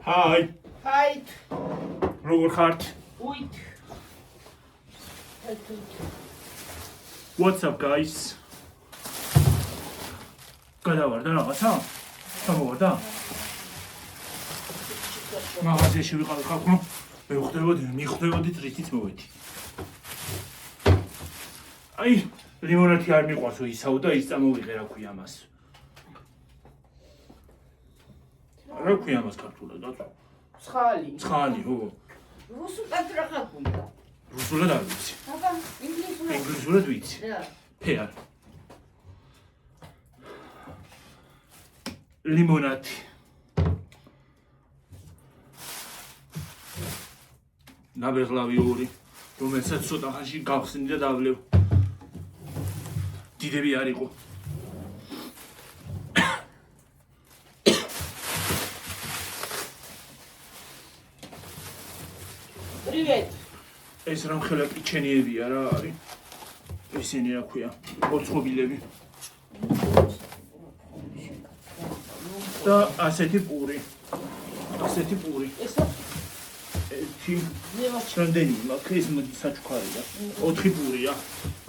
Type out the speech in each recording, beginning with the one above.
Hi. Hi. როგორ ხართ? Wait. What's up guys? გადავარდა რაღაცა? გამოვარდა? მაღაზიაში ვიყავი ხალხო. მიხვდებოდით რითიც მოვედი. აი, ლიმონათი არ მიყვარს ისაო და ის წამოვიღე რა ქვია მას. რა ქვია მას ქართულად? ცხალი. ცხალი, ხო. რუსულად რა ხაქვია? რუსულად არ ვიცი. აბა, ინგლისურად. ინგლისურად ვიცი. რა. ფეარ. ლიმონათი. ნაბეღლავი ორი, რომელსაც ცოტა ხანში გავხსნი და დავლევ. დიდები არ იყო. Привет. ეს რამხელა პიჩენიებია რა არის? ესენი რა ქვია? ოცხობილები. და ასეთი პური. ასეთი პური. ესა ერთი რამდენი მაქვს ეს მოდი საჩუქარი და 4 პურია.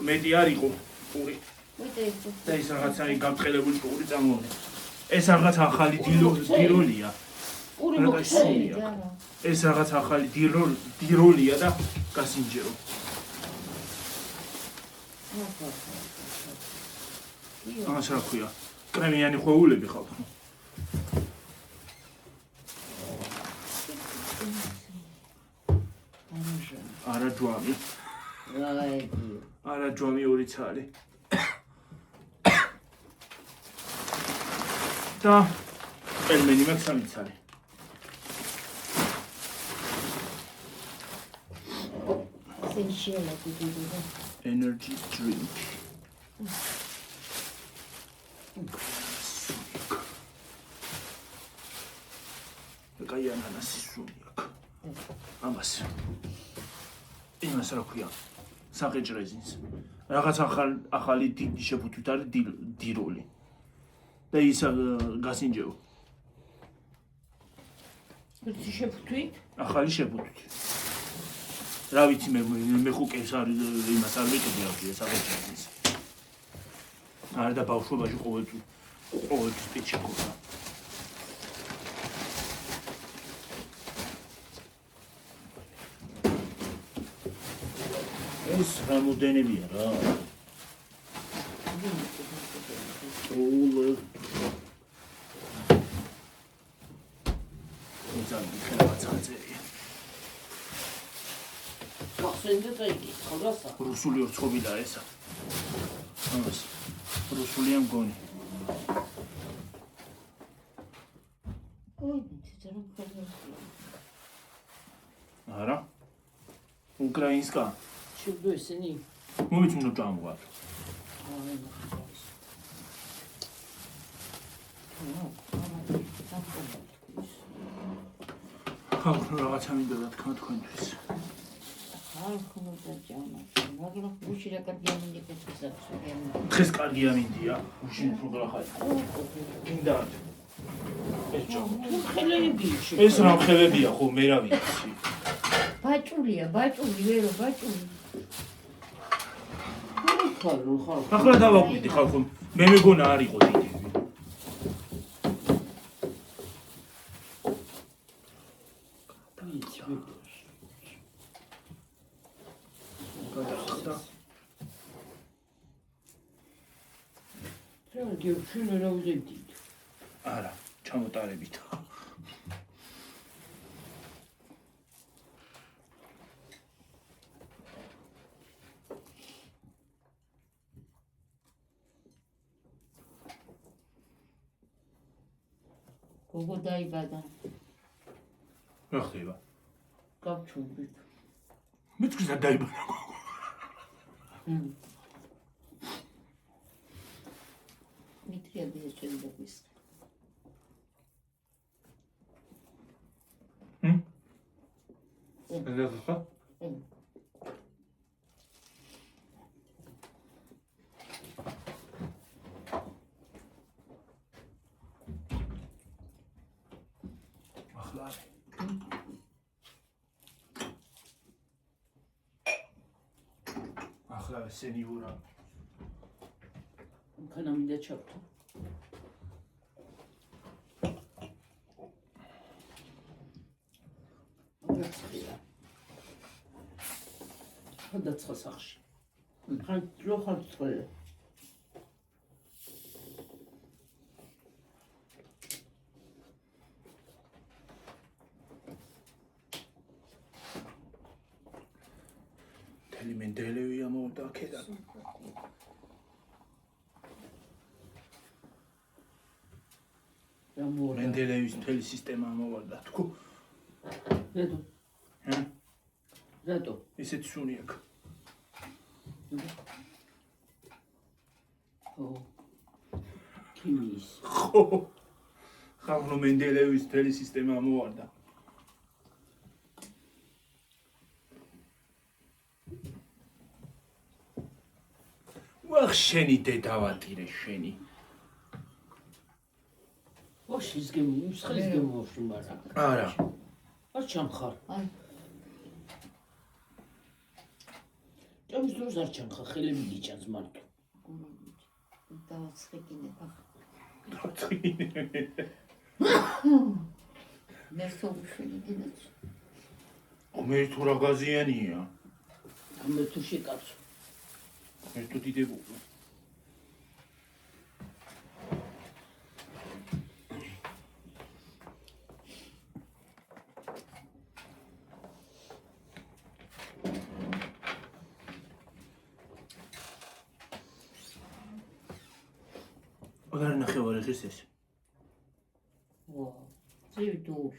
მეტი არ იყო პური. და ეს რაღაცა გამწყელებული პური წამოვიდა. ეს რაღაც ახალი დიროლია. პური რა მოხსენია. ეს რაღაც ახალი დიროლია და გასინჯერო. ამას რა ქვია? კრემიანი ხვეულები ხავთ. არა ჯვამი. არა ჯვამი ორი ცალი. და პელმენი მაქვს 3 ცალი. Energy drink. კაი ანანასი სუნი აქვს. ამას. იმას რა ქვია? საყეჭ რეზინს. რაღაც ახალი დიდი შეფუთვით არის დიროლი. და ის გასინჯეო. ის შეფუთვით? ახალი შეფუთვით. რა ვიცი მე ხუკებს არის იმას არ ვიყიდი რა ქვია საყეჭ რეზინს. არ და ბავშვობაში ყოველთვის პიჩი ყובה. ეს რამოდენებია რა. ოულე. ძალი ხელაცაწერია. ახსენდა და იგი, ხოლმე რუსული ორცხობილა ესა. ამას. რუსულია მგონი. არა? უკრაინსკა. შევდო ესენი. მომიწუნო ჭამვარ. ხალხო რაღაცა მინდა რა თქვა თქვენთვის. ხალხო და ჭამა. მაგრამ გუში რა კარგია მინდა კეთილსა. დღეს კარგია მინდია. გუში უფრო გრახარ. მინდა. ეს ჭამა. ხელებია. ეს რა ხელებია ხო მე რა ვიცი. ბაჭულია, ვერო ბაჭული. ხალხო. ახლა დავაკვირდი ხალხო. მე მეგონა არ იყო დიდი. არა, ჩამოტარებით. გოგო დაიბადა. რა ხდება? გავჩუმდით. მეც გზა დაიბადა. მიტრიადი ეს ჩვენდების. ეს ხო? გარე. ახლა ესენი ურა. ხანა მინდა ჩავთო. ხანდა სახში. ხან რო ხარ წვე. მენდელევი ამოვიდა აქედან. მენდელევის მთელი სისტემა ამოვარდა თქო. რატო? რატო? ისეთ სუნი აქვს. ო. ქიმიის. ხო. ხალხო მენდელევის მთელი სისტემა ამოვარდა. ვახ შენი დედავატირე შენი. ვაშის მსხლის გემოვში მაგრამ. არა. არ ჩამხარ. აი. ჩემს დროს არ ჩამხარ, ხელები გიჭანს მარტო. დავაცხეკინება. დავაცხეკინე. ნერსოვშვილი გინაც. მე თუ რა გაზიანია? მე თუ შეკაცო. მე თუ დიდებული. აღარ ნახევარი ხის ეს. ვა, ძირდურ.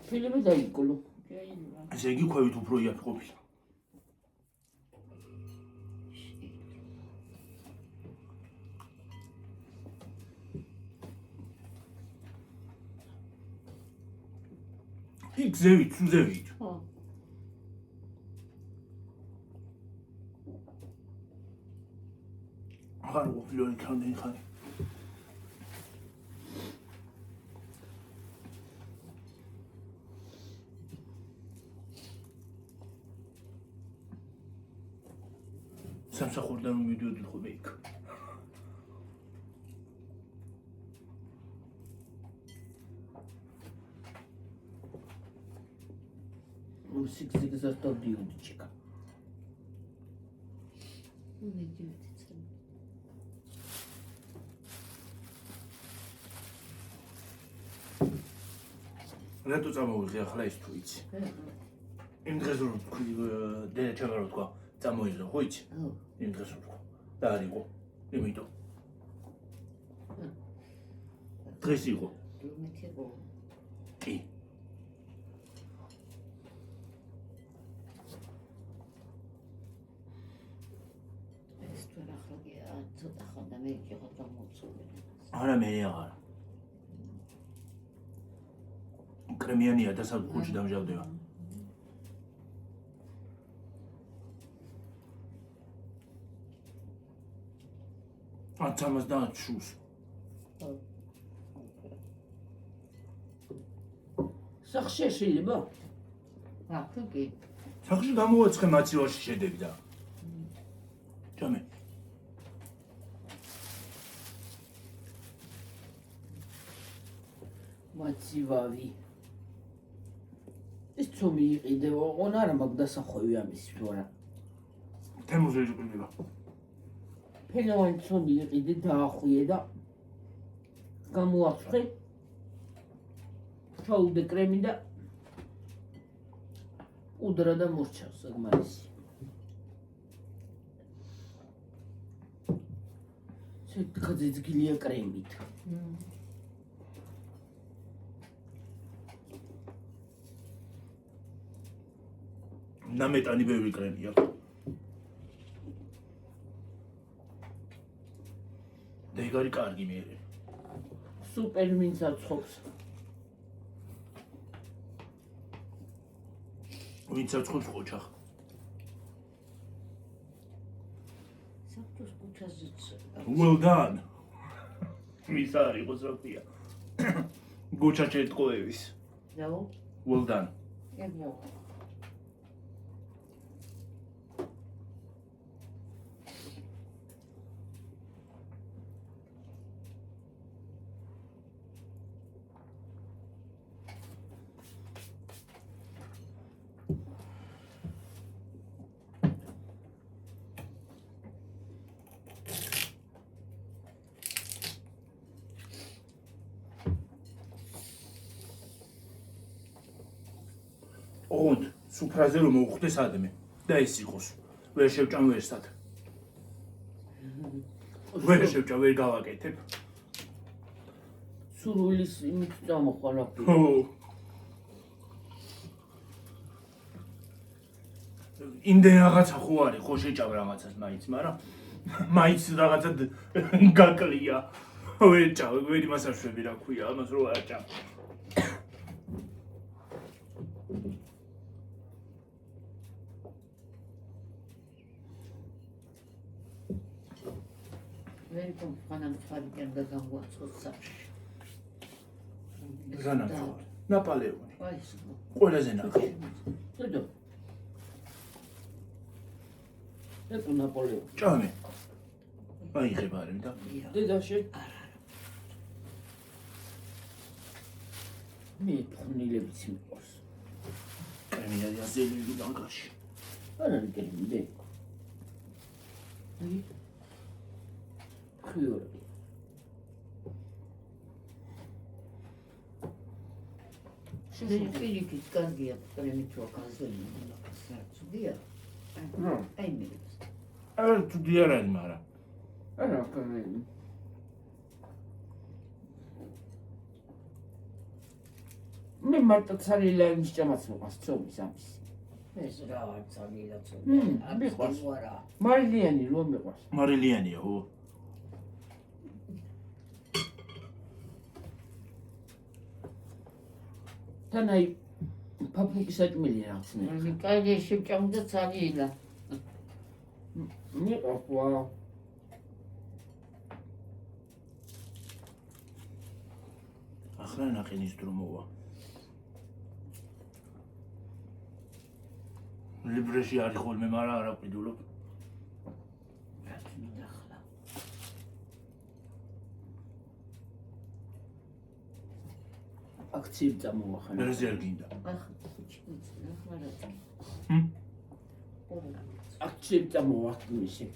ფილმი დაიგულო. ესე იგი ქვევით უფრო იაფი ყოფილა. იქ ზევით. ხო. აღარ ყოფილა იქ რამდენი ხანი. სამსახურიდან მივიდოდი ხოლმე იქ. სიგზიგზად დავდიოდი ჩეკა. მიდიოდი წინ. რატო წამოვიღე ახლა ის თუ იცი? იმ დღეს რომ თქვი დედა ჩემო რო თქვა წამოიღე ხო იცი? ხო. იმ დღეს რომ თქვა და არ იყო. იმიტომ. დღეს იყო. მეთქე ყო. კი. ეს თუ ახლა ცოტა ხანდა მე იყო გამოცული. არა მე აღარ. კრემიანია და საკუთში დამჟავდება. აცამას დაჩუს. სახში შეიძლება? ახლა კი. სახში გამოვაცხე მაცივარში შედები და. ჯამე. მაცივავი. ეს ცომი იყიდეო, ოღონ არა მაგ დასახვევი ამის თუ არა. თემუზე იყიდება. ფენოვანი ცომი იყიდე დაახვიე და გამოაცხე. ჩაუდე კრემი და უდრა და მორჩავს საგმარისი. შეგაძიძგილია კრემით. ნამეტანი ბევრი კრემია. და ეგ არის კარგი მე. სუპერ მინც აცხობს. ვინც აცხობს ყოჩახ. საფრთხის კუჩაზეც. Well done. მის არ იყოს რა ქვია. გუჩა ჩერტყოევის. დაუ? Well done. ეგრე. ოღონდ სუფრაზე რომ მოუხდეს ადმე და ის იყოს ვერ შევჭამ ვერსად ვერ შევჭამ ვერ გავაკეთებ სურვილის იმით წამოყალა ხო იმდენ რაღაცა ხო არის ხო შეჭამ რაღაცას მაინც მაგრამ მაინც რაღაცა გაკლია ვერ ჭამ ვერ იმას არ შვები რა ქვია ამას რო არ ჭამ ვერიკომ ხანამ ხარიდან და გამგვაცხოს სახში. განაცხო. ნაპოლეონი. აი ეს. ყველაზე ნახე. დედო. ეკო ნაპოლეონი. ჭამე. აიღება არ და. დედა შე. მე ხნილებიც მიყვარს. კრემინალი აზელი დანკაში. არ არის კრემინი. აი ხიორები. შენ კარგია, პრემით რო კანზელი საცუდია. აი მე. არ თუ დიარად მარა. არა კრემი. მე მარტო ცალილანის ჭამაც მოყავს ცომის ამის. ეს რა არ ცალილა ცომი. ამიყვარს ვარა. მარილიანი რომ მიყვარს. მარილიანია ო. თანაი პაპუკი საჭმელია რაღაც მე. მე კაი შევჭამ და ცალილა. მიყვარს ვა. ახლა ნახენის დრო მოვა. ლიბრეში არის ხოლმე, მაგრამ არ აყიდულობ. რაც მინახლა. აქციები წამოვახან. რაზე არ გინდა? ახლა რა. ჰმ? აქციები წამოვახან ისე.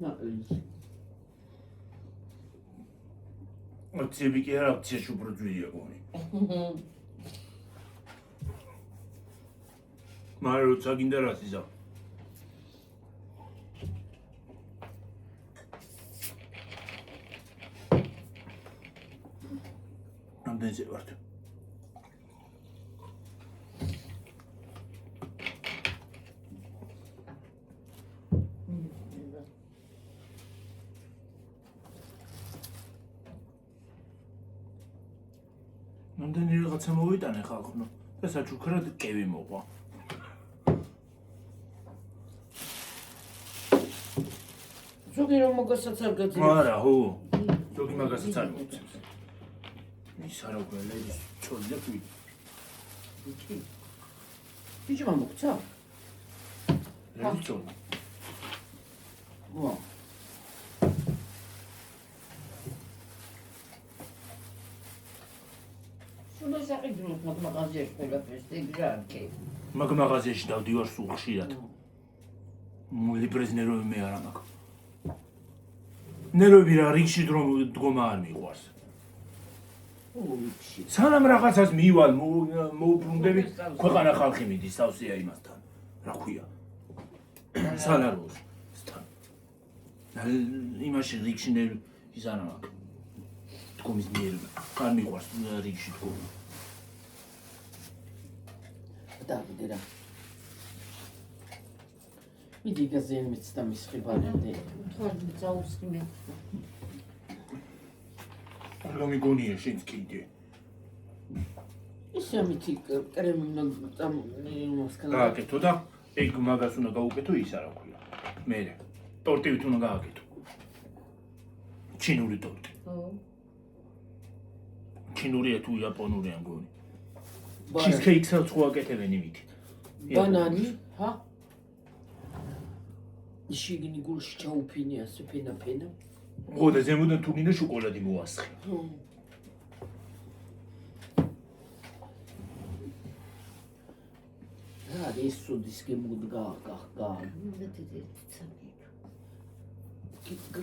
ნაკლი. აქციები კი არა, აქციაში უფრო ძვირია გონი. მაგრამ როცა გინდა რაც იზა. ამდენზე ვართ. ამდენი რაღაცა მოვიტანე ხალხო და საჩუქრად კევი მოყვა. ზოგი რომ მოგასაც არ გაძიებს. არა, ხო. ზოგი მაგასაც არ მოგცემს. ის არა გველეის ჩოლია თუ. ბიჭი მომოგცა? რა ვიცოდი. ვა. სულ საყიდულობ მაგაზიაში ყველაფერს ეგრაკე. მაგ მაღაზიაში დავდივარ სულ ხშირად. ლიბრეს ნერვები მე არ მაქვს. ნერვები რა რიგში დგომა არ მიყვარს. სანამ რაღაცას მივალ მოუბრუნდები, ქვეყანა ხალხი მიდის თავსია იმასთან. რა ქვია? სალაროს. სთან. იმაში რიგში ნერვი ის არ მაქვს. დგომის ნერვი. არ მიყვარს რიგში დგომა. დავიდე რა. მიდი გაზენ მიცდა მის ხიბარამდე. თორ წაუსხი მე. რა მიგონია შენც კიდე? ისე მითი კრემი მოსკალა. გააკეთო და ეგ მაგას უნდა გაუკეთო ის არა ქვია. მერე. ტორტივით უნდა გააკეთო. ჩინური ტორტი. ჩინურია თუ იაპონურია მგონი. ჩიზკეიქსაც ხო აკეთებენ იმით. ბანანი, ჰა? შიგნი გულში ჩაუფინია ფენა. ხო და ზემოდან თუ გინდა შოკოლადი მოასხი. რა ეს სუდის გემუდგა.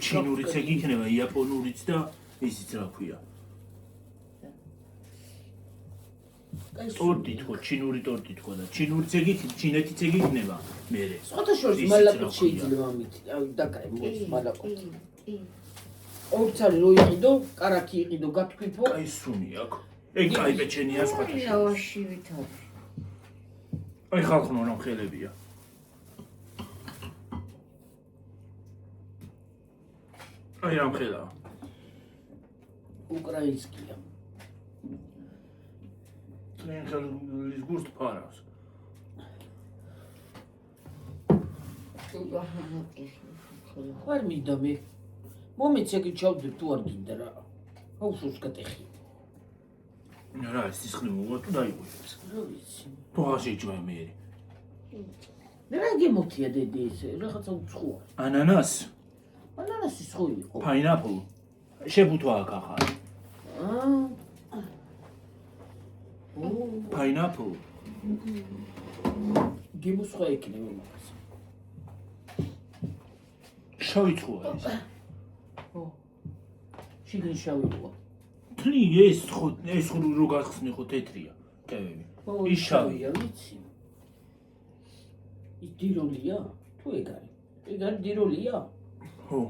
ჩინურიც ეგ იქნება, იაპონურიც და ისიც რა ქვია. ტორტი თქო, ჩინური ტორტი თქო და ჩინურიც ეგ იქნება, ჩინეთიც ეგ იქნება მერე. სხვათა შორის მალაკოთ შეიძლება ამით, დაკაი მოის მალაკოთ. ორცალი რო იყიდო, კარაქი იყიდო, გათქვიფო. აი სუნი აქ. ეგ კაი პეჩენია სხვათა შორის. ლავაში ვითარ. აი ხალხნო რა ხელებია. აი ამ ხელა. უკრაინსკია. Ტრენ ხელის გურთ ფარავს. არ მინდა მე. მომეცეგი ჩავდე თუ არ გინდა რა. აუშოს გატეხი. რა ის სისხლი მოვა თუ დაიყვეს. რა ვიცი. თუ არ შეჭმა მე. რა გემოთია დედი ეს რაღაცა უცხოა. ანანას. ანანასი ხო იყო. Pineapple. შებუთვა აქ ახალ. Pineapple. გემოს ხო იქნება მაგას. შავი ცხოა ის. ო. შიგნი შავია. თლი ეს ხო რო გახსნი ხო თეთრია. კევები. ის შავია, ვიცი. ის დიროლია? თუ ეგ არის? ეგ არის დიროლია? ხო.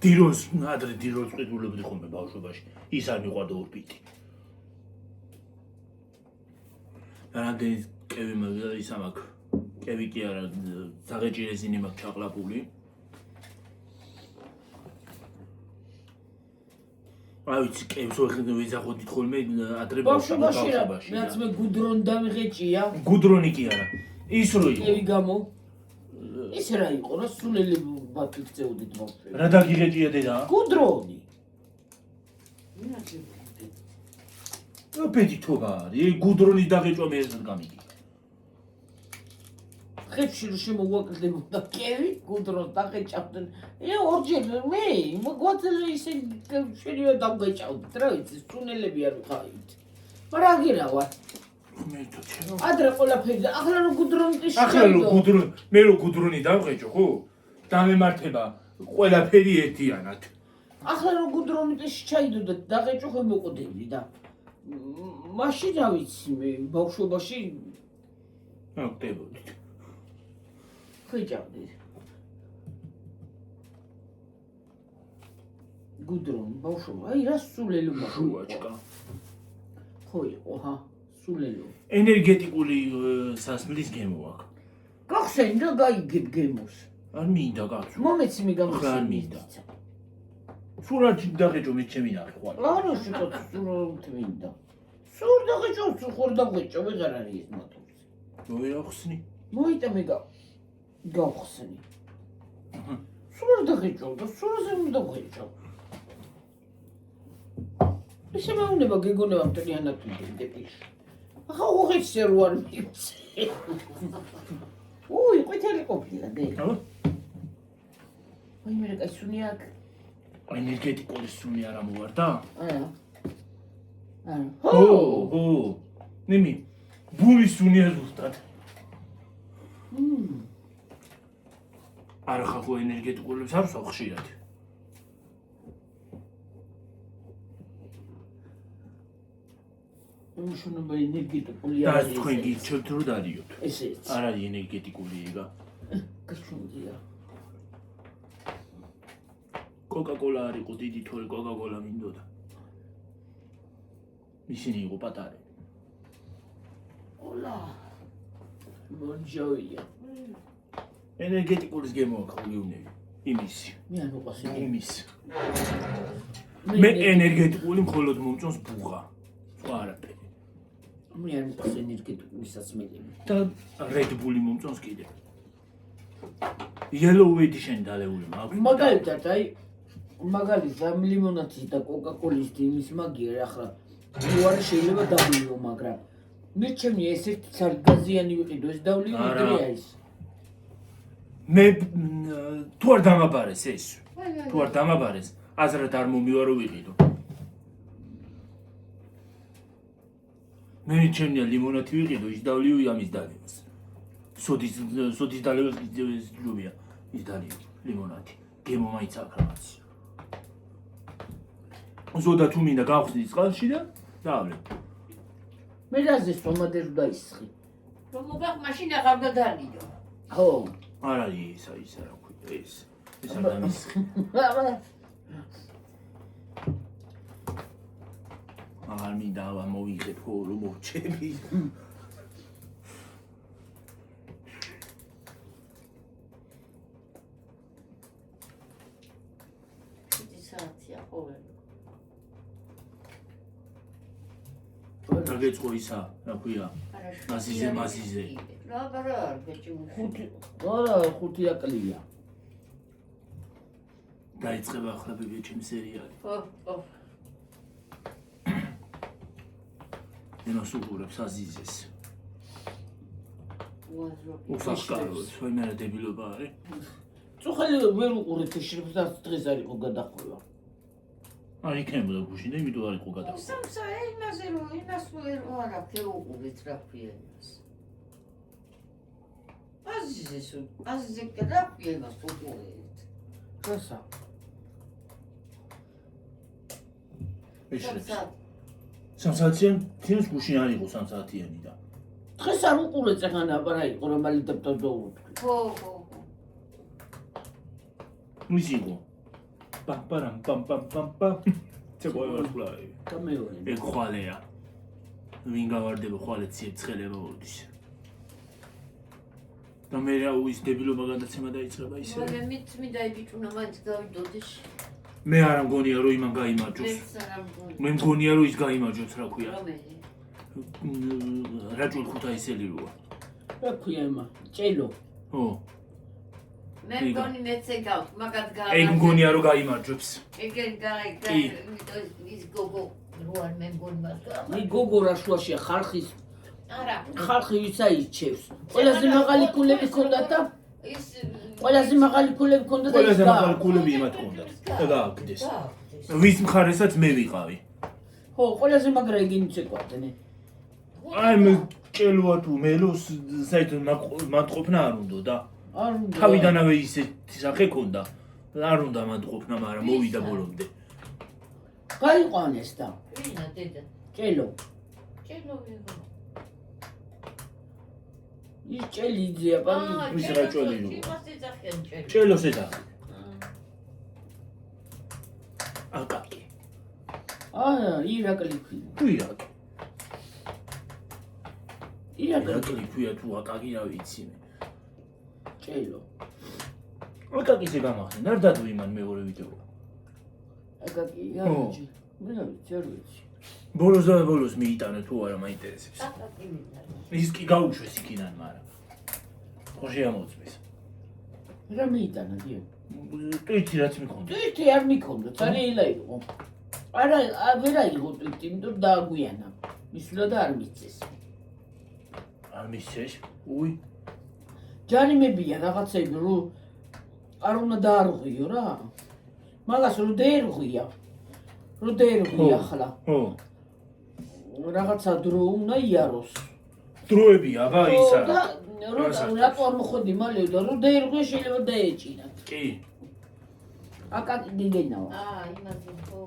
დიროს, ადრე დიროს ყიდულებდი ხოლმე ბავშვობაში. ის არ მიყვარდა ორბიტი. რამდენი კევი მაგარი ის ამაკ. კევი კი არა, საღეჭი რეზინი მაქვს ჩაყლაპული. აი ვიცი, კევს ვიზახოდით ხოლმე ადრე ბავშვობაში. რაც მე გუდრონ დამიღეჭია. გუდრონი კი არა. ის რო იყო. კევი გამო. ის რა იყო, რა სულელი ბათიქცეოდით ბავშვები. რა დაგიღეჭია დედა? გუდრონი. რა პედითობა არის? გუდრონის დაღეჭვა მე ესად გამიგი. ხებში რომ შემოვაკლდებოდა კევი, გუდრონს დაღეჭავდნენ. ორჯერ მე, მოგვაძლე ისე შეიძლება დავგეჭავდით, რა ვიცი, სუნელები არ ვიყავით. მაგრამ აგირა ვარ. მე თოჩე. ადრე ყველაფერი, ახლა რომ გუდრონი ახლა რომ გუდრონი, მე რომ გუდრონი დავღეჭო, ხო? დამემართება ყველაფერი ერთიანად. ახლა რომ გუდრონი ჩაიდო და დაღეჭო ხო მოყოდები და მაშინ რა ვიცი მე ბავშვობაში აკდებოდით. ხეჭავდი. გუდრონი ბავშვობა, აი რა სულელი შუაჭკა. ხო იყო, ჰა, სულელი. ენერგეტიკული სასმლის გემო აქვს. გახსენ და გაიგებ გემოს. არ მინდა გახსოვ. მომეცი მე არ მინდა. სურათი დაღეჭო მე ჩემი ნახე ხვალ. არა შეკოთ სურათი მინდა. სულ დაღეჭო, სულ დაღეჭო, ვეღარ არის ეს მოთხოვს. ნუ ახსნი. მოიტა მე გავხსნი. სულ დაღეჭო და სულზე უნდა დაღეჭო. ისე მეუნება გეგონება მტრიანად ვიდეპის. ახლა უღეცე რო არ მივცე. უი, ყვითელი ყოფილა დე. აბა. აი მე რა სუნი აქ. ენერგეტიკული სუნი არ ამოვარდა? არა. არა. ო. ნიმი. ბული სუნია ზუსტად. არა ხახო ენერგეტიკულებს არ ვსვავ ხშირად. შენობა ენერგეტიკული და არის. თქვენ გიჩვენთ რომ დადიოთ. ესეც. არ არის ენერგეტიკული ეგა. გაშუნდია. კოკა-კოლა არ იყო დიდი თორე კოკა-კოლა მინდოდა. ისინი იყო პატარა. ოლა. მონჯოია. ენერგეტიკულის გემო აქვს გეუნები. იმისი. მე არ მოყვას იმისი. მე ენერგეტიკული მხოლოდ მომწონს ბუღა. სხვა არაფერი. მე არ მოყვას ენერგეტიკული სასმელები. და Red Bull-ი მომწონს კიდე. Yellow-ი შენ დალეული მაქვს. მაგალითად, აი მაგალითად ლიმონადის და კოკა-კოლის იმის მაგიერ ახლა უარი შეიძლება დავლიო, მაგრამ მირჩემი ეს ერთი სარგაზიანი ვიყიდო, ეს დავლიო მიდრეა ის. მე თუ არ დამაბარეს ეს. თუ არ დამაბარეს, აზრად არ მომივარო ვიყიდო. მე მირჩემია ლიმონადი ვიყიდო, ის დავლიო ამის დალევას. სოდის დალევას ჯობია ის დალევ ლიმონადი. გემო მაინც აქვს რაღაც. ზოდა თუ მინდა გავხსნი წყალში და დავლე. მე რაზეც ტომატებს დაისხი. რომ მოგახ მაშინ აღარ გადალიო. ხო. არ არის ის რა ქვია ეს. ეს არ დამისხი. აღარ მინდა მოვიღებ ხოლმე მოვჩები. საათია ყოველ. დაგეწყო ისა, რა ქვია? მასიზე. რა ბარა არ გეჭიმუხი. ხუთი აკლია. დაიწყება ახლა ბებიაჩემ სერიალი. ხო. იმას უყურებს აზიზეს. უაზრო. უსახკაროდ, ვაიმე დებილობა არის. წუხელი ვერ უყურეთ შრიფს და დღეს არ იყო გადახვევა. არ იქნებოდა გუშინ და იმიტომ არ იყო გადახვევა. სამსა იმაზე რომ იმას ვერ არა ფეუყურით რა ქვია იმას. აზიზე რა ქვია იმას უყურეთ. რასა? სამსაათიან თინს გუშინ არ იყო სამსაათიანი და. დღეს არ უყურეთ წეგან აბარა იყო რომ ალიდებდა დაუვთქვი. ხო. ის იყო. პამპარამ პამ. ცეკვაი გამეორე. ეგ ხვალეა. ვინ გავარდება ხვალე ციებცხელება მოდის. და მე რა ის დებილობა გადაცემა დაიწყება ისე. მაგრამ მე დაიბიჭუნა მაინც გავიდოდეს. მე არ მგონია რომ იმან გაიმარჯოს. მე მგონია რომ ის გაიმარჯოს რა ქვია. რომელი? რაჭულ ხუთაისელი როა. რა ქვია იმა? ჭელო. ხო. მე მგონი მეცე გავთ, მაგათ გააკეთე. ეგ მგონია რომ გაიმარჯოს. ეგენ ის გოგო როარ მე მგონი მაგა. მე გოგო რა შუაშია ხალხის არა. ხალხი ვისა ირჩევს. ყველაზე მაღალი კულები ქონდა და ის ყველაზე მაღალი კულები ქონდა და ყველაზე მაღალი კულები იმათ ქონდათ. და გააკეთეს. ვის მხარესაც მე ვიყავი. ხო, ყველაზე მაგრა იგინიც ეკვადნენ. აი მე ჭელოა თუ მელოს საერთოდ მატყოფნა არ უნდა და არ უნდა. თავიდანავე ისეთი სახე ქონდა. არ უნდა მატყოფნა, მაგრამ მოვიდა ბოლომდე. გაიყვანეს და ვინა დედა. ჭელო. ჭელო ვიღო. ის ჭელიძეა, პარი. ის რა ჭელი რო. იმას ეძახიან ჭელი. ჭელოს ეძახი. აკაკი. ირაკლი ქვია. თუ ირაკლი. ირაკლი ირაკლი ქვია თუ აკაკი რა ვიცი მე. ჭელო. აკაკის ეგამახსენ, არ დადო იმან მეორე ვიდეო. აკაკი, აიჯი. მე რა ვიცი, არ ვიცი. ბოლოს და ბოლოს მიიტანა თუ არა მაინტერესებს. აკაკი მინდა. ის კი გაუშვეს იქიდან, მაგრამ ხო შეამოწმეს. რა მიიტანა დიო? ტვიტი რაც მქონდა. ტვიტი არ მიქონდა, წარიელა იყო. არა, ვერა იყო ტვიტი, იმიტომ დააგვიანა. მისვლა და არ მიწეს. არ მისცეს? უი. ჯარიმებია რაღაცები, რომ არ უნდა დაარღვიო რა. მაგას რომ დაერღვია. რომ დაერღვია ახლა. ხო. რაღაცა დრო უნდა იაროს. დროები აბა ისა. და რატო არ მოხდი მალე და რომ დაერღვია შეიძლება დაეჭინათ. კი. აკაკი გიგენავა. იმაზე ხო.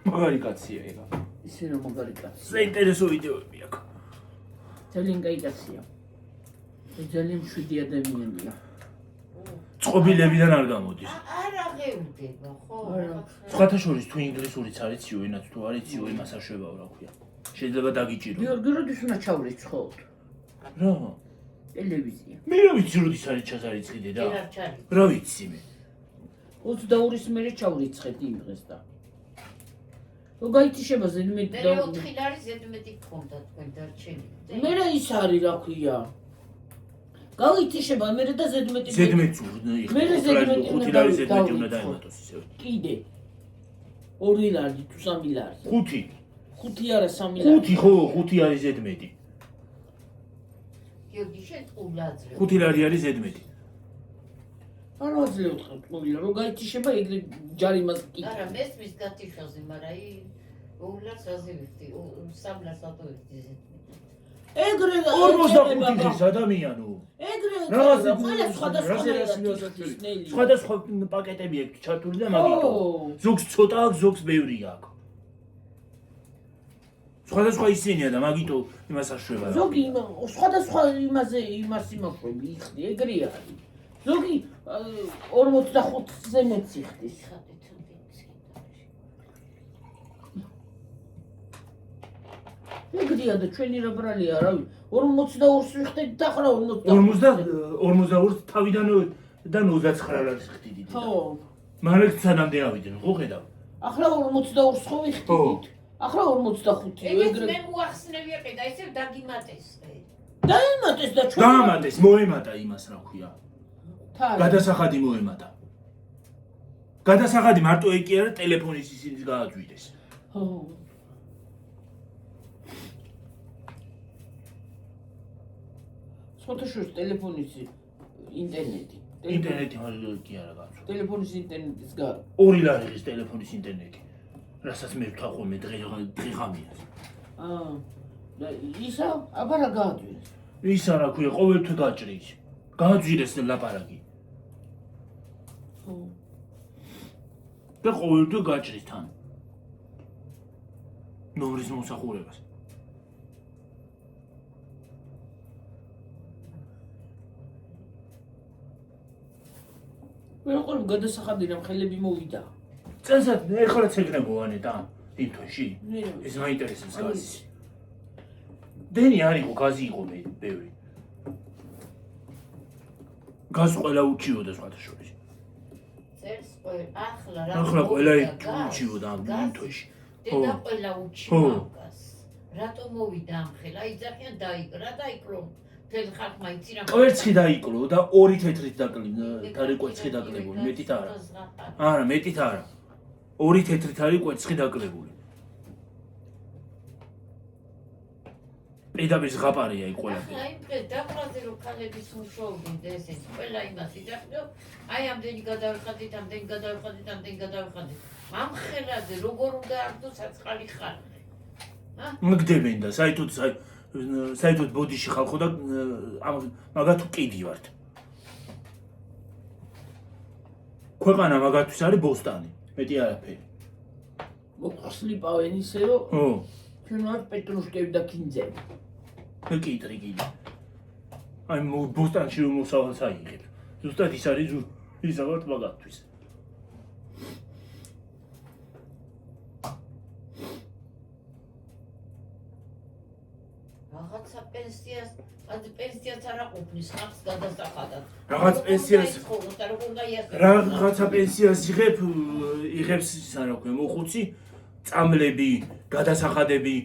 მაგარი კაცია ეგა. ისე რომ მაგარი კაცი. საინტერესო ვიდეოები აქვს. ძალიან კაი კაცია. ძალიან მშვიდი ადამიანია. წყობილებიდან არ გამოდის. არ აღევდება ხო? სხვათა შორის თუ ინგლისურიც არიციო, ენაც თუ არიციო, იმას არ შვებაო რა ქვია. შეიძლება დაგიჭირო. გიორგი როდის უნდა ჩავრიცხოთ? რა? ტელევიზია. მე რა ვიცი როდის არის ჩაზარიცხიდე და? რა ვიცი მე. 22-ის მერე ჩავრიცხეთ იმ დღეს და. რო გაითიშება ზედმეტი მე და 4 ლარი ზედმეტი გქონდა თქვენ დარჩენილი. მე რა ის არის რა ქვია? გავითიშება მე და ზედმეტი ზედმეტი მე ზედმეტი 5 ლარი ზედმეტი უნდა დაემატოს ისევ. კიდე 2 ლარი თუ 3 ლარი 5 5 არა 3 ლარი 5 ხო 5 არის ზედმეტი. გიორგი შენ ყულაძრე 5 ლარი არის ზედმეტი. არ ვაძლევთ ყოლილა რომ გაითიშება ეგრე ჯარიმას კი არა მესმის გათიშაზე მაგრამ ულას აზივიხდი 3 ლარს ატოვებდი ეგრე 45 დღის ადამიანო. ეგრე რაღაც სხვადასხვა სხვადასხვა პაკეტები აქვს ჩართული და მაგითო. ზოგს ცოტა აქვს, ზოგს ბევრი აქვს. სხვადასხვა ისინია და მაგითო იმას აშვება. ზოგი სხვადასხვა იმაზე იმას იმაშვები იხდი ეგრე არის. ზოგი 45-ზე მეც იხდის. ეგრეა და ჩვენი რა ბრალია რავი 42-ს ვიხდით და ახლა 42-ს თავიდან და 29 ლარს ხდიდით. ხო. მაგრამ სანამდე ავიდნენ, ხო ხედავ. ახლა 42-ს ხო ვიხდით. ახლა 45 ეგრე მე მოახსნები აყიდა ისევ დაგიმატეს. დაიმატეს და ჩვენ დაამატეს, მოემატა იმას რა ქვია. გადასახადი მოემატა. გადასახადი მარტო ეგ კი არა, ტელეფონის ისინი გააძვიდეს. ხო. ფოტოშოს ტელეფონის ინტერნეტი. ინტერნეტი კი არა გააძვა. ტელეფონის ინტერნეტის გარ. 2 ლარი ღირს ტელეფონის ინტერნეტი. რასაც მე ვთქვა ხოლმე დღეღამიას. და ისა აბა რა გააძვირეს? ისა რა ქვია, ყოველთვის გაჭრის. გააძვირეს ლაპარაკი. ხო. და ყოველთვის გაჭრის თან. ნომრის მოსახურებას. მე როგორ გადასახადი რამ ხელები მოვიდა. წელსაც ეხლაც ეგნებოვანე და იმ თვეში. ეს მაინტერესებს გაზის. დენი არ იყო, გაზი იყო მე ბევრი. გაზ ყველა უჩიოდა სხვათა შორის. წერს ყველა ახლა ყველა უჩიოდა იმ თვეში. და ყველა უჩიოდა. რატო მოვიდა ამ ხელა? იძახიან დაიკრა და იქრო. თელ ხალხმა იცი რა. კვერცხი დაიკლო და 2 თეთრით დაკლი კვერცხი დაკლებული, მეტით არა. არა, მეტით არა. 2 თეთრით არის კვერცხი დაკლებული. პირდაპირ ზღაპარია იქ ყველაფერი. აი დღეს დაბრაზე რომ ქალების მუშაობდნენ და ესეც ყველა იმას იდახდო. აი ამდენი გადავიხადით, ამდენი გადავიხადით, ამდენი გადავიხადით. ამ ხელაზე როგორ უნდა არდო საწყალი ხალხი. მგდებენ და საერთოდ ბოდიში ხალხო და მაგათ კიდი ვართ. ქვეყანა მაგათთვის არის ბოსტანი, მეტი არაფერი. მოხსნიპავენ ისე რომ ხო. ჩვენ ვართ პეტრუშკები და კინძები. მე კიტრიკილი. აი ბოსტანში რომ მოსავალს აიღებ. ზუსტად ის არის ისა ვართ მაგათთვის. რაღაცა პენსიას, ანუ პენსიაც არ აყოფნის ხალხს გადასახადად. რაღაც პენსიას იღებს ისა რა ქვია, მოხუცი, წამლები, გადასახადები,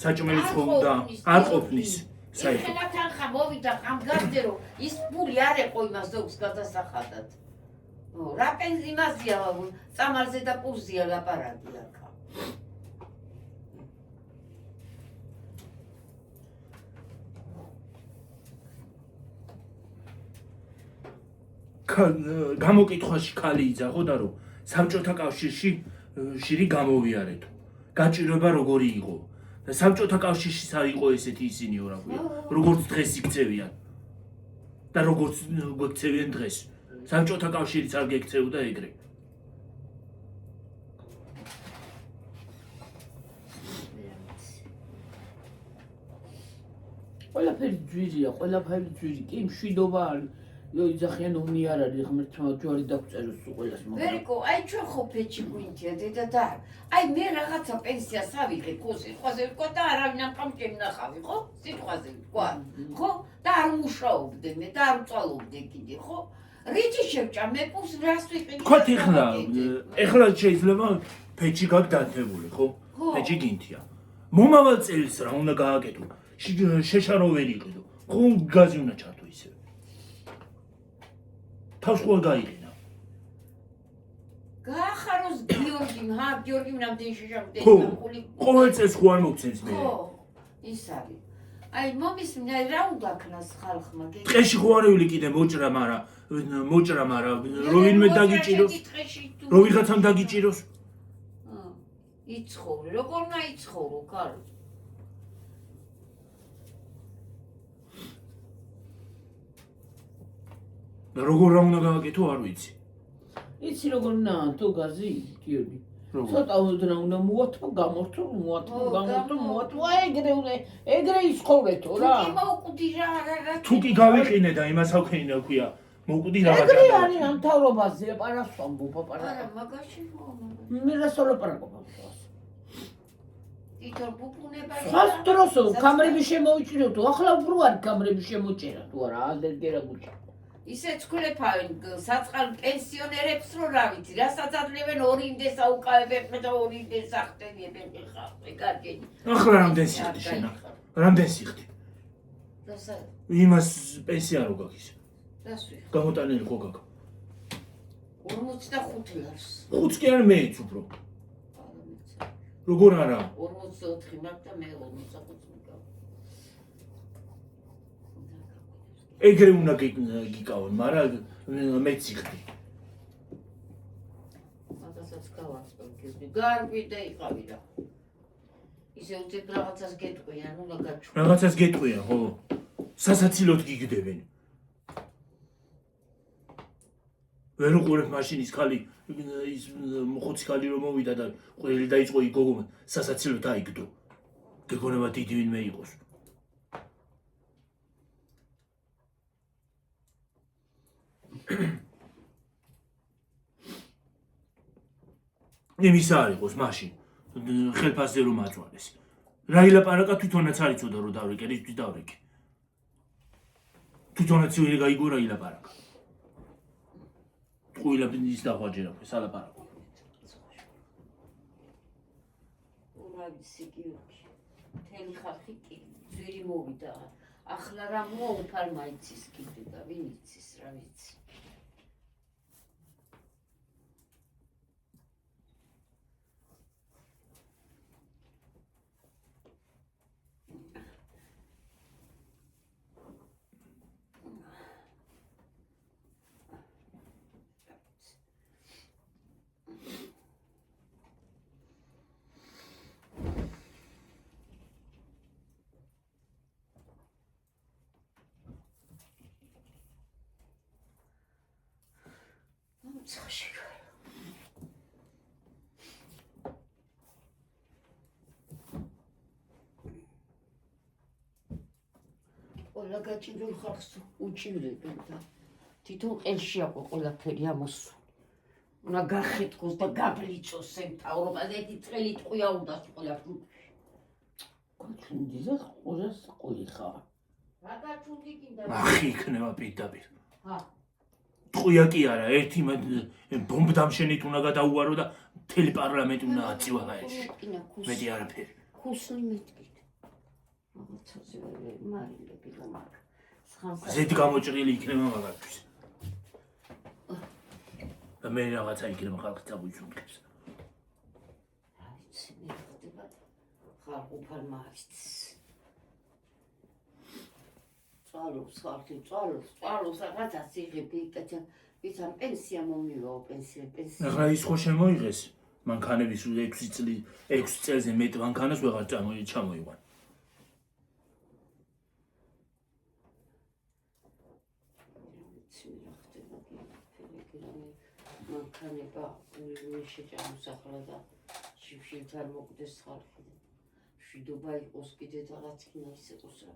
საჭმელი ცხოვრება არ ყოფნის. საერთოდ თანხა მოვიდა ამ გარდე რომ ის ფული არ ეყო იმას ზოგს გადასახადად. რა პენსია იმაზია, წამალზე და პულზია ლაპარაკი აქ. გამოკითხვაში ქალი იძახო და რომ საბჭოთა კავშირში შირი გამოვიარეთო. გაჭირვება როგორი იყო? და საბჭოთა კავშირში არ იყო ესეთი ისინიო რა ქვია. როგორც დღეს იქცევიან. და როგორც გვექცევიან დღეს. საბჭოთა კავშირიც არ გექცეოდა ეგრე. ყველაფერი ძვირია, ყველაფერი ძვირი. კი მშვიდობა არის. იძახიან ომი არ არის, ღმერთმა ჯვარი დაგვწეროს ყველას მაგრამ. ვერიკო, აი ჩვენ ხო ფეჩი გვინჩია დედა და აი მე რაღაცა პენსიას ავიღე, ხო სიტყვაზე ვთქვა და არავინ ამ ყამჭემ ნახავი, ხო? სიტყვაზე ვთქვა. ხო? და არ მუშაობდე მე და არ ვწვალობდე კიდე, ხო? რითი შევჭა მე პუს რას ვიყიდე? თქვათ ეხლა შეიძლება ფეჩი გაგდანთებული, ხო? ფეჩი გინთია. მომავალ წელს რა უნდა გააკეთო? შეშარო ვერ იყიდო. ხო გაზი უნდა ჩართო ისე. თავს ხო გაიყინა. გაახაროს გიორგიმ, გიორგიმ რამდენი შეშამდი ხო, ყოველ წელს ხო არ მოგცემს მე. ხო, ის არის. აი მომის რა უნდა ქნას ხალხმა? ტყეში ხო არეული კიდე მოჭრა, მაგრამ რო ვინმე დაგიჭიროს, რო ვიღაცამ დაგიჭიროს. იცხოვრო, როგორ უნდა იცხოვრო, კარო? როგორ რა უნდა გავაკეთო, არ ვიცი. იცი როგორ უნდა თუ გაზი, გიორგი. ცოტა უნდა მოათო, გამორთო, ეგრე იცხოვრეთო რა. თუ მოვკვდი რა. თუ კი გავიყინე და იმას ავქენინა ქვია, მოვკვდი რა. ეგრე არის ამ თავრობაზე, პარასვამბო, პაპარა. არა, მაგაში მომა. მე რა სოლოპარაკობა. თვითონ პუპუნება. ხას დროსო კამრები შემოიჭირო თუ ახლა უფრო არის კამრები შემოჭერა თუ არა, აზერგერა გუჭა. ისე ცქულებავენ საწყალ პენსიონერებს რო რა ვიცი, რასაც ადლებენ ორინდეს აუკავებენ და ორინდეს ახტენიებენ ხალხი, კარგენი. ახლა რამდენ სიხდი შენ? რამდენ სიხდი? რასაც იმას პენსია რო გაქვს? რას ვიხარ? გამოტანილი ხო გაქვს? 45 ლარს. 5 კი არ მეიც უფრო. როგორ არა? 44 მაგ და მე 45 მიგავ. ეგრე უნდა გიკავონ, მაგრამ მეც სიხდი. მაგასაც გავაწყობდი. გარკვიდა იყავი რა. ისე უცებ რაღაცას გეტყვიან, უნდა გაჩვენ. რაღაცას გეტყვიან, ხო? სასაცილოდ გიგდებენ. ვერ უყურებ მაშინ ის ხალი, ის მოხოცი ხალი რომ მოვიდა და ყველი დაიწყო იგოგო, სასაცილოდ დაიგდო. გეგონება დიდი ვინმე იყოს. იმის არ იყოს მაშინ ხელფასზე რომ აწვალეს. რა ილაპარაკა თვითონაც არ იცოდა რომ დავრეკე, რისთვის დავრეკე. თვითონაც ვერ გაიგო რა ილაპარაკა. ყვილა ის დახვაჯერა სალაპარაკო. ურავისი გიორგი. მთელი ხალხი კი ძვირი მოვიდა. ახლა რა მოუფალმა იცის კიდე და ვინ იცის რა ვიცი. ყველა გაჭირულ ხალხს უჭირდებენ და თვითონ ყელში აყო ყველაფერი ამოსულ. უნდა გახეთქოს და გაბლიცოს მთავრობაზე ერთი წელი ტყვია უნდა ყველაფერი. გაჩუნდი და ყურას ყოლი ხარ. რა გაჩუნდი კიდე? ახი იქნება პირდაპირ. ჰა. ტყვია კი არა, ერთი ბომბდამშენით უნდა გადაუარო და მთელი პარლამენტი უნდა აწივა გაეში. მეტი არაფერი. ხუსნი მეტკით. რაღაცაზე მარილები რომ აქ. ზედ გამოჭრილი იქნება მაგალითად. და მე რაღაცა იქნება ხალხი წაგვიჩუნებს. რა ვიცი, მე ხდება ხალხუფალმა არის. წვალობს რაღაცას იღები, კაცო, ვიცამ პენსია მომივაო, პენსია. ახლა ის ხო შემოიღეს? მანქანების 6 წელზე მეტ მანქანას ვეღარ ჩამოიყვან. მანქანება მე შეჭამოსახლა და შიფშილთან მოკვდეს ხალხი. მშვიდობა იყოს კიდე და რაც იქნა ის იყოს რა.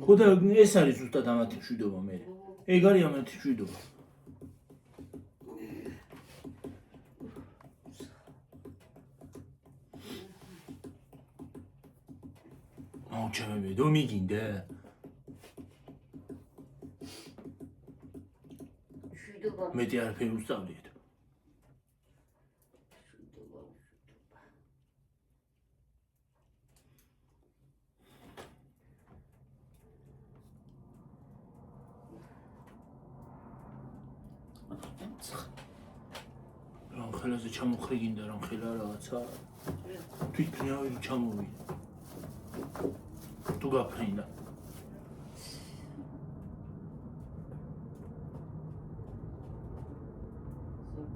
ხო და ეს არის ზუსტად ამათი მშვიდობა მე. ეგ არის ამათი მშვიდობა. აუჩემები დო მიგინდა. მეტი არაფერი უსწავლიეთ. რამხელაზე ჩამოხრიგინდა რამხელა რაღაცა თვითნავი ჩამოვიდა თუ გაფრინდა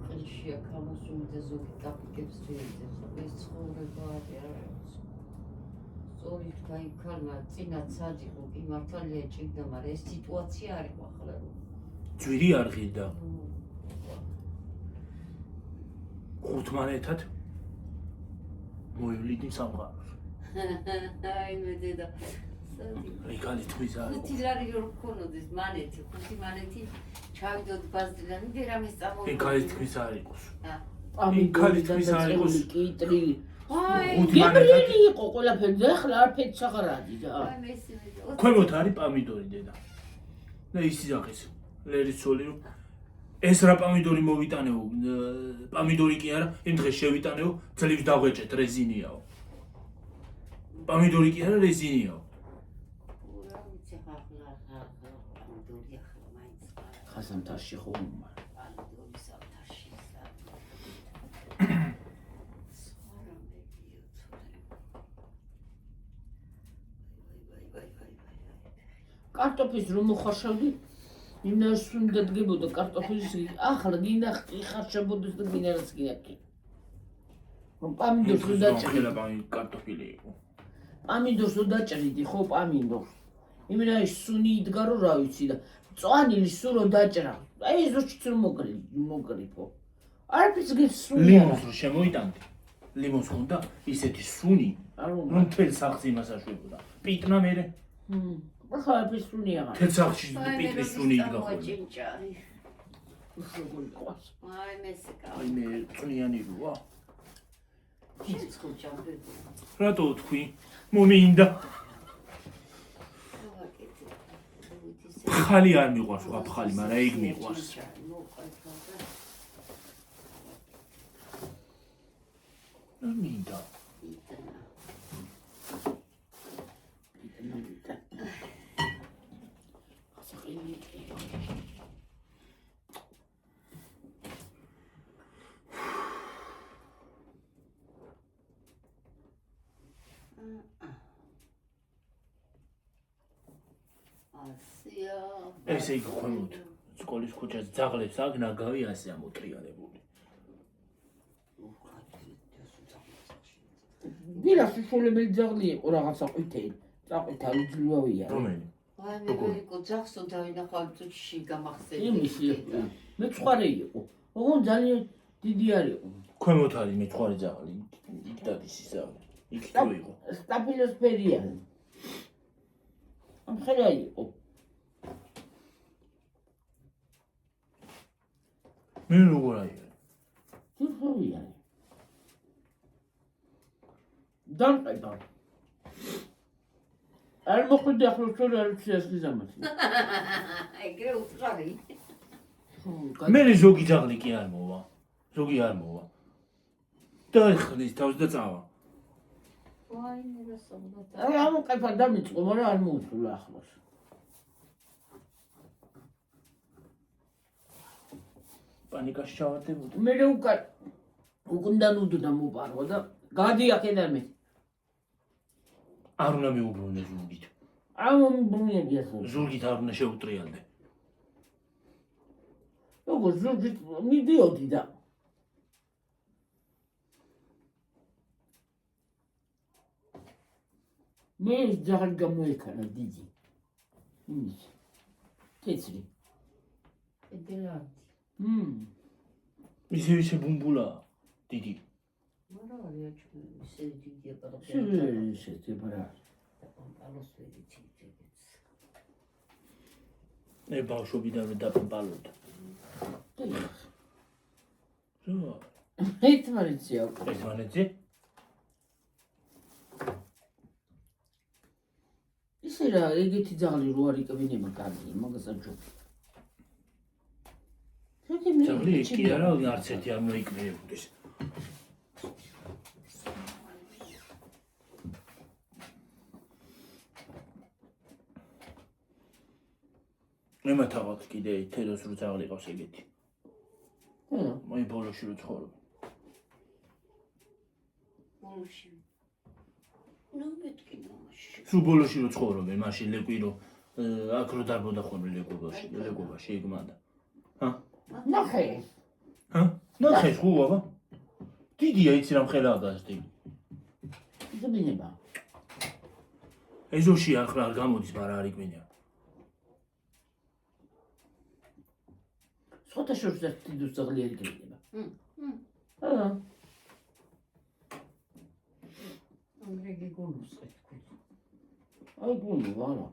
ხელშია ქალოსუნდა ზოგი კაპიკებს ძვირზე ეს ცხოვრება არის სწორით გაიქალმა წინათ სადიყო კი მართალია ჭირდა მაგრამ ეს სიტუაცია არის ახლა ძვირი არ ღირდა ხუთმანეთად მოივლიდი სამყაროს აი მე დედა რიკალი თმის არ ხუთი ლარი რო ქონოდეს მანეთი ხუთი მანეთი ჩავიდოდ ბაზრიდან მე რამე წამოვიდა რიკალი თმის არ იყოს რიკალი თმის არ იყოს კიტრი აი გებრიელი იყო ყველაფერზე ახლა არაფერი აღარადი და აი მესიმე ქვემოთ არის პამიდორი დედა და ისი ზახის ლერის სოლი რომ ეს რა პამიდორი მოვიტანეო პამიდორი კი არა იმ დღეს შევიტანეო ძლივს დავღეჭეთ რეზინიაო პამიდორი კი არა რეზინიაო ხასამთარში ხომ კარტოფილს რომ მოხარშავდი იმას უნდა დგებოდა კარტოფილის ახლა გინდა ხარშავდეს და მინერალს გიაკი პამინდორს დაჭრიდა კარტოფილი იყო პამინდორს დაჭრიდი ხო პამინდორს იმენა ის სუნი იდგა რომ რა ვიცი და წვანილი სურო დაჭრა აი ზოჩიც რომ მოგრიფო არაფერს გესუნი ლიმონს რო შემოიტანდი ლიმონს ხონდა ისეთი სუნი რომ თელ სახს იმას აშვებოდა პიტნა მერე ახლა ფისუნი აღარ თელ სახში პიტნის სუნი იდგა ხოლმე ჭინჭარი როგორ ყავს აი მესეკა აი მე წვნიანი როა შეცხოჭამდე რატო თქვი მომინდა ხალი არ მიყვარს რა ხალი მაგრამ ეგ მიყვარს მინდა ესე იგი ქვემოთ სკოლის ქუჩაზე ძაღლებს აქ ნაგავი ასე ამოტრიალებული დილას უშუალებელი ძაღლი იყო რაღაცა ყვითელი წაყვითალი ძლუავია რომელი აი მე ვიყო ძაღლს და ვინახავ წუთში გამახსენდი იმისი მეცხვარე იყო ოღონ ძალიან დიდი არ იყო ქვემოთ არის მეცხვარე ძაღლი იქ დადის ისა იქ თუ იყო სტაფილოსფერიანი ამხელა იყო მე როგორ არის ძუხოვიანი დამყიდა არ მოხვდი ახლა თუ არ ვიცი ეს გიზამათი ეგრე უთხარი მე ზოგი ძაღლი კი არ მოვა ზოგი არ მოვა დაიხლის თავს და წავა ვაი მე რასაუბრობ აი ამოყიფა დამიწყო მაგრამ არ მოუსულა ახლოს პანიკაში ჩავარდებოდი მე უკუნდა ნუდოდა მოპარვა და გადი აქედან მე არ უნდა მეუბრუნე ზურგით ამომბრუნებია ზურგით არ უნდა შეუტრიალდე როგორ ზურგით მიდიოდი და მე ძაღლი გამოეკანა დიდი იმის თეთრი ედელანტი ისე ბუმბულა დიდი მაგრამ არია ისე დიდია შეძებრა პანპალოს ვერიცით მე ბავშვობიდანვე დაპამპალობდა რა ერთმანეთია ერთმანეთზე ისე რა ეგეთი ძაღლი რო არ იკბინება კარგი მაგას აჯობ ძაღლი კი არა არც ერთი არ მოიკბინებოდეს მე მათავად კიდე თელოს რო ძაღლი ყავს ეგეთი აი ბოლოში რო ცხოვრობ. ბოლოში. ნუ მეთქი მამაში. სულ ბოლოში რო ცხოვრობენ, მაშინ ლეკვი რო აქ რო დარბოდა ხოლმე ლეგობაში იქ მანდა. ჰა? ნახე. ჰა? ნახე ხო აბა? დიდია იცი რამ ხელაა გასდი. ზებინება. ეზოში ახლა არ გამოდის, მაგრამ არ იკვინია. სხვათა შორის დიდ ძაღლიერი გეუბნება. ა. ამრეგი გულუსე თქვი. აი გული ვარა.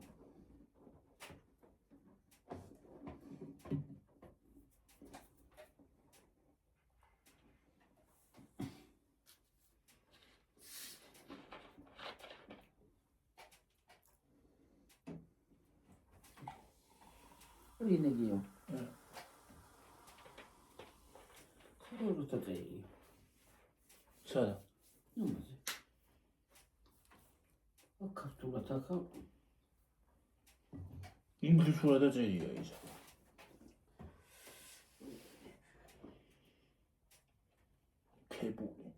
რინეგიო. როგორ წაწერია? სადა? ნუ მასე. ქართულად ახლა ინგლისურად წერია ის. ქებული.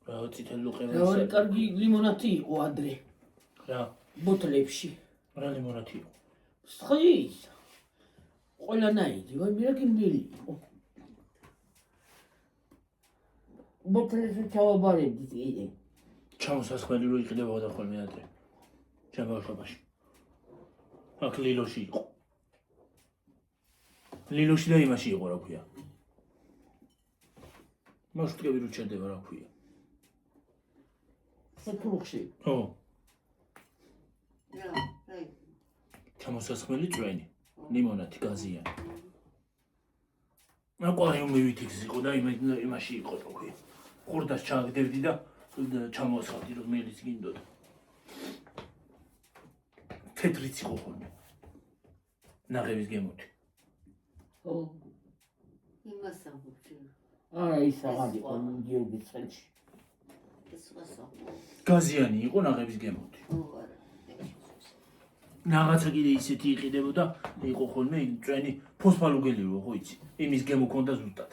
რა ციტელო ყევას. რა კარგი ლიმონადი იყო ადრე. რა? ბოთლებში. რა ლიმონადი იყო? სხის. ყველანაირი, ვაი მე რა გიმბილი იყო. ბოთლებში ჩავაბარებდით იდე. ჩამოსასხმელი რო იყიდებოდა ხოლმე ადრე. ჩემ ბავშვობაში. აქ ლილოში იყო. ლილოში და იმაში იყო რა ქვია. მოსტკები რო ჩერდება რა ქვია. საფრუხში. ხო. რა, აი. ჩამოსასხმელი წვენი. ლიმონადი გაზიანი. აკვარიუმი ვითიქს იყო და იმაში იყო რა ქვია. ხურდას ჩააგდებდი და ჩამოასხავდი რომ მელის გინდოდა. თეთრიც იყო ხოლმე. ნაღების გემოთი. ხო. იმას ამბობ. არა ის აღარ იყო გიორგის ხელში. გაზიანი იყო ნაღების გემოთი. რაღაცა კიდე ისეთი იყიდებოდა, იყო ხოლმე წვენი ფოსფალუგელი რო ხო იცი. იმის გემო ქონდა ზუსტად.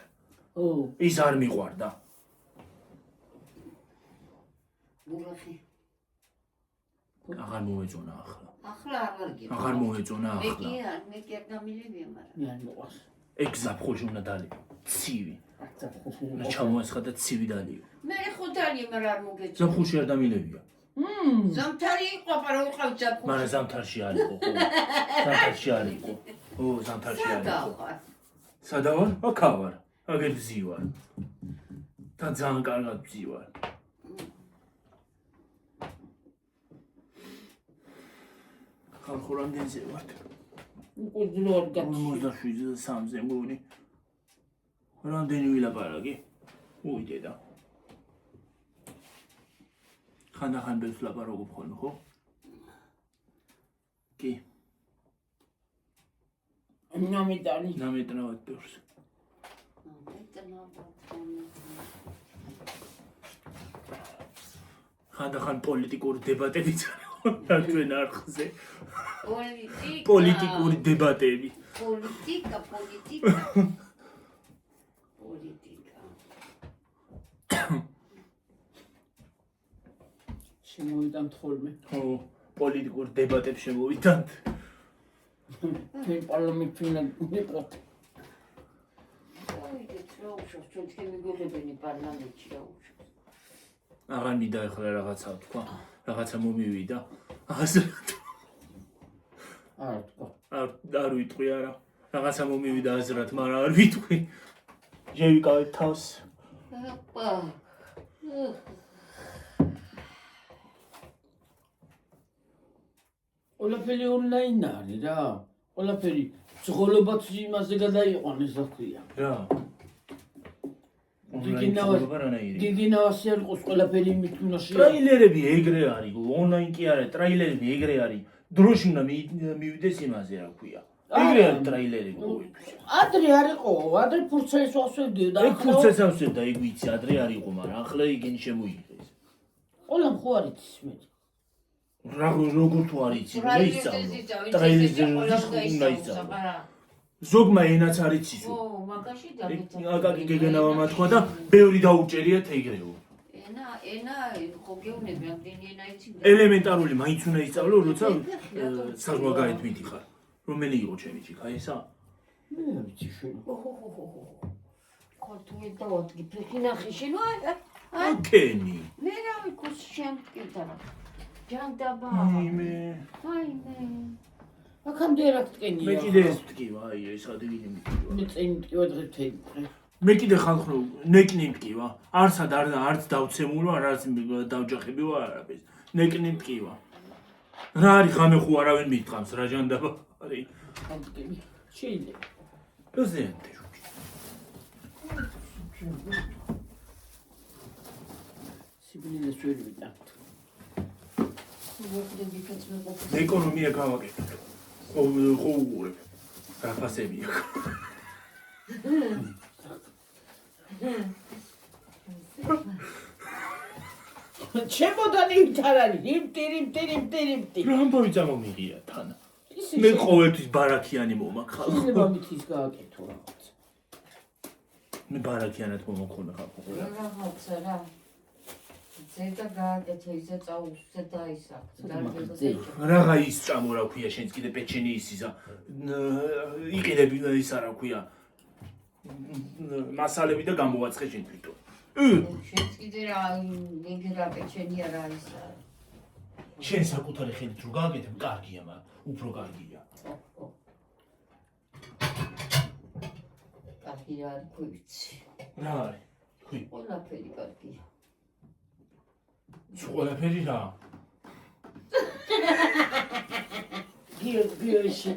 ო, ის არ მიყვარდა. მურახი. აღარ მოეწონა ახლა. ახლა აღარ გიყო. აღარ მოეწონა ახლა. მე კი არ გამილევია, მაგრამ. მე არ მოყავს. ეგ ზაფხულში უნდა დალიო. ცივი. ზაფხულში. და ჩამოესხა და ცივი დალიო. მე ხო დალი, მაგრამ არ მოგეწონა. ზაფხულში არ დამილევია. ზამთარი იყო, მაგრამ უყავ ზაფხულში. მაგრამ ზამთარში არ იყო, ხო. ზამთარში არ იყო. ო, ზამთარში არ იყო. სადა ვარ? აქა ვარ. აგერ ვზივარ. და ძალიან კარგად ვზივარ. ხალხო რამდენზე ვართ? უკვე ძროად გაჩი. 47-ზე მგონი. რამდენი ვილაპარაკი? უიდე და. ხანდახან ბევრს ლაპარაკობ ხოლმე, ხო? კი. ნამიტანი. ნამეტნავად ბევრს. ხანდახან პოლიტიკური დებატებიც არის ჩვენ არხზე. პოლიტიკური დებატები. პოლიტიკა. შემოვიდანთ ხოლმე. ხო, პოლიტიკურ დებატებს შემოვიდანთ. მე პარლამენტში ვიყავ. აღარ მინდა ახლა რაღაცა თქვა, რაღაცა მომივიდა. აზრად. არ თქვა. არ ვიტყვი არა. რაღაცა მომივიდა აზრად, მაგრამ არ ვიტყვი. შევიკავებ თავს. ყველაფერი ონლაინ არის რა. ყველაფერი ცხოველებაც იმაზე გადაიყვანეს რა ქვია. რა. გიგინავასი არ იყოს ყველაფერი იმით უნდა შეა. ტრეილერები ეგრე არის, ონლაინ კი არა, ტრეილერები ეგრე არის. დროში უნდა მივიდეს იმაზე რა ქვია. ეგრე არის ტრეილერები. ადრე არ იყო, ადრე ფურცელს ავსებდიო და ეგ ფურცელს ავსებდა, ეგ ვიცი, ადრე არ იყო, მაგრამ ახლა იგენ შემოიღეს. ყველამ ხო არ იცის მე. როგორ თუ არ იცი, რა ისწავლო? ტრეილერს უნდა ისწავლო. ზოგმა ენაც არ იცისო. ო, მაგაში დაგეცა. აკაკი გეგენავა მათქვა და ბევრი დაუჭერიათ ეგრეო. ენა ხო გეუბნები ამდენი ენა იცი. ელემენტარული მაინც უნდა ისწავლო, როცა საზღვარგარეთ მიდიხარ. რომელი იყო ჩემი ჩიქა ესა? მე არ ვიცი შენ. ხო თუ დავადგი ფეხინახი შენ აკენი. მე რა ვიქოს შენ კიდარა. ჯანდაბა. აიმე. აქამდე რა გტკენია? მე კიდე ეს ვტკივა, აი ეს ადვილი მიტკივა. მე წინ მტკივა დღეს თელი დღე. მე კიდე ხალხო ნეკნი მტკივა. არც დავცემულო, არც დავჯახები ვარ არაფერს. ნეკნი მტკივა. რა არის ღამე ხო არავინ მიტყამს რა ჯანდაბა არის. გამტკენი. შეიძლება. ზენდე. სიბნელეს ვერ ვიტანთ. ეკონომია გავაკეთე. ხო უყურებ. რაფასები აქვს. ჩემოდანი არ არის. იმტი. რა ამბავი წამომიღია თან. მე ყოველთვის ბარაქიანი მომაქალ. შეიძლება მითის გააკეთო რაღაც. მე ბარაქიანად მომოქონა ხალხო. რაღაცა რა. ზედა გააკეთე ისე წაუსწე და ისაკ. რაღა ის ჭამო რა ქვია შენც კიდე პეჩენი ისიზა. იყიდები ის არა ქვია. მასალები და გამოვაცხე შენ თვითონ. შენც კიდე რა ეგრა პეჩენია რა ისა. შენ საკუთარი ხელით რო გააკეთებ, კარგია, მაგრამ უფრო კარგია. კარგია არ ქვიცი. რა არის? ქვი. ყველაფერი კარგია. ყველაფერი რა? გიოში.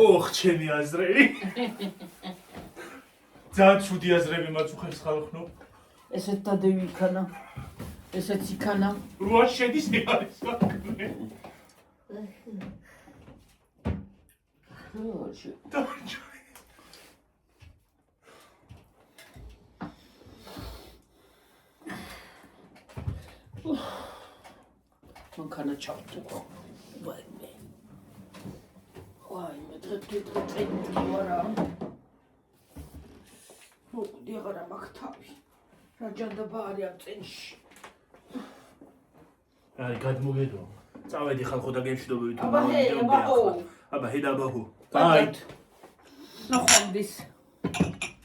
ოხ, ჩემი აზრები. ძალიან ცუდი აზრები მაწუხებს ხალხო. ესეც დადევი იქანა. ესეც იქანა. როა შედის არის საქმე. მანქანა ჩავტუქო. ვაიმე. დღე ვარა. მოკვდი აღარა მაქვს თავი. რა ჯანდაბა არის ამ წენში. აი, გადმოგედო. წავედი ხალხო და გემშვიდობებით. აბა ჰე, აბა ჰო. აბა ჰე და აბა ჰო. აი. ნახონდის.